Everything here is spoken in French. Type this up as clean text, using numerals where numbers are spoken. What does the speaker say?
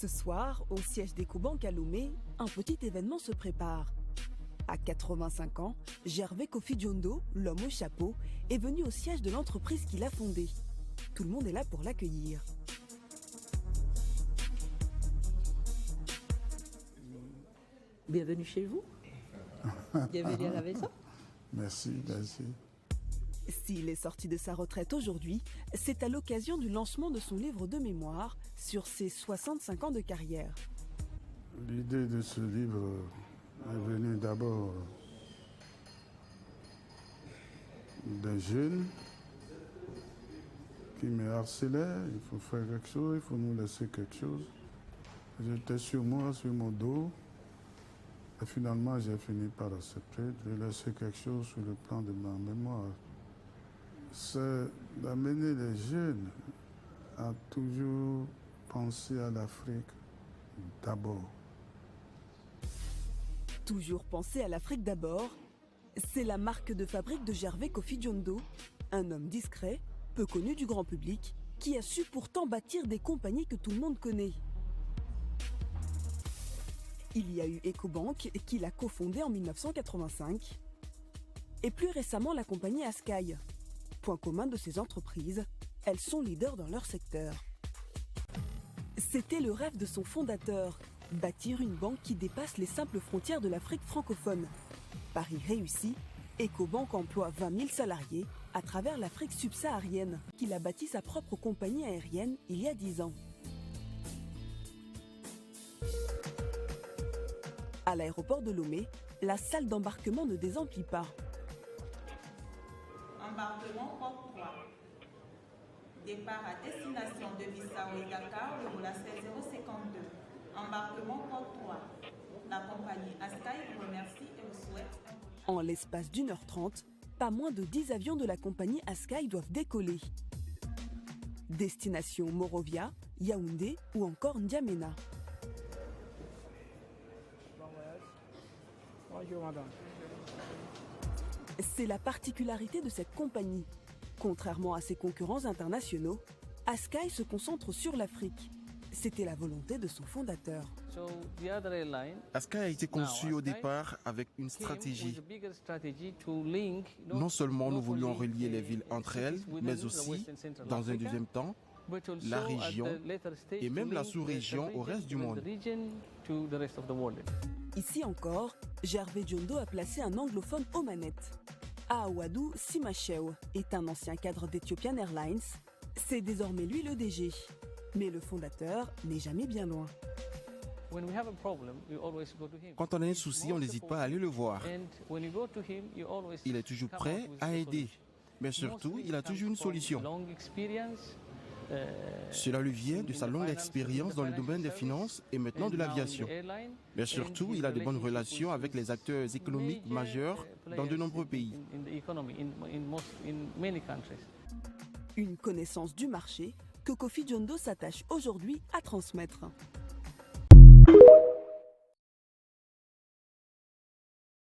Ce soir, au siège d'Ecobank à Lomé, un petit événement se prépare. À 85 ans, Gervais Kofi Diondo, l'homme au chapeau, est venu au siège de l'entreprise qu'il a fondée. Tout le monde est là pour l'accueillir. Bienvenue chez vous. Bienvenue à la maison. Merci, merci. S'il est sorti de sa retraite aujourd'hui, c'est à l'occasion du lancement de son livre de mémoire sur ses 65 ans de carrière. L'idée de ce livre est venue d'abord d'un jeune qui me harcelait. Il faut faire quelque chose, il faut nous laisser quelque chose. J'étais sur moi, sur mon dos. Et finalement, j'ai fini par accepter de laisser quelque chose sur le plan de ma mémoire. C'est d'amener les jeunes à toujours penser à l'Afrique d'abord. Toujours penser à l'Afrique d'abord, c'est la marque de fabrique de Gervais Kofi Diondo, un homme discret, peu connu du grand public, qui a su pourtant bâtir des compagnies que tout le monde connaît. Il y a eu Ecobank, qu'il a cofondé en 1985, et plus récemment la compagnie Askai. Point commun de ces entreprises, elles sont leaders dans leur secteur. C'était le rêve de son fondateur, bâtir une banque qui dépasse les simples frontières de l'Afrique francophone. Pari réussi, Ecobank emploie 20 000 salariés à travers l'Afrique subsaharienne, qu'il a bâti sa propre compagnie aérienne il y a 10 ans. À l'aéroport de Lomé, la salle d'embarquement ne désemplit pas. Embarquement porte 3. Départ à destination de Bissau et Dakar, le vol à 16052. Embarquement porte 3. La compagnie Askai vous remercie et vous souhaite un... En l'espace d'1h30, pas moins de 10 avions de la compagnie Askai doivent décoller. Destination Monrovia, Yaoundé ou encore N'Djamena. Bonjour madame. C'est la particularité de cette compagnie. Contrairement à ses concurrents internationaux, Askai se concentre sur l'Afrique. C'était la volonté de son fondateur. Askai a été conçu au départ avec une stratégie. Non seulement nous voulions relier les villes entre elles, mais aussi, dans un deuxième temps, la région et même la sous-région au reste du monde. Ici encore, Gervais Diondo a placé un anglophone aux manettes. Awadou Simachew est un ancien cadre d'Ethiopian Airlines. C'est désormais lui le DG. Mais le fondateur n'est jamais bien loin. Quand on a un souci, on n'hésite pas à aller le voir. Il est toujours prêt à aider. Mais surtout, il a toujours une solution. Cela lui vient de sa longue expérience dans le domaine des finances et maintenant de l'aviation. Mais surtout, il a de bonnes relations avec les acteurs économiques majeurs dans de nombreux pays. Une connaissance du marché que Kofi Diondo s'attache aujourd'hui à transmettre.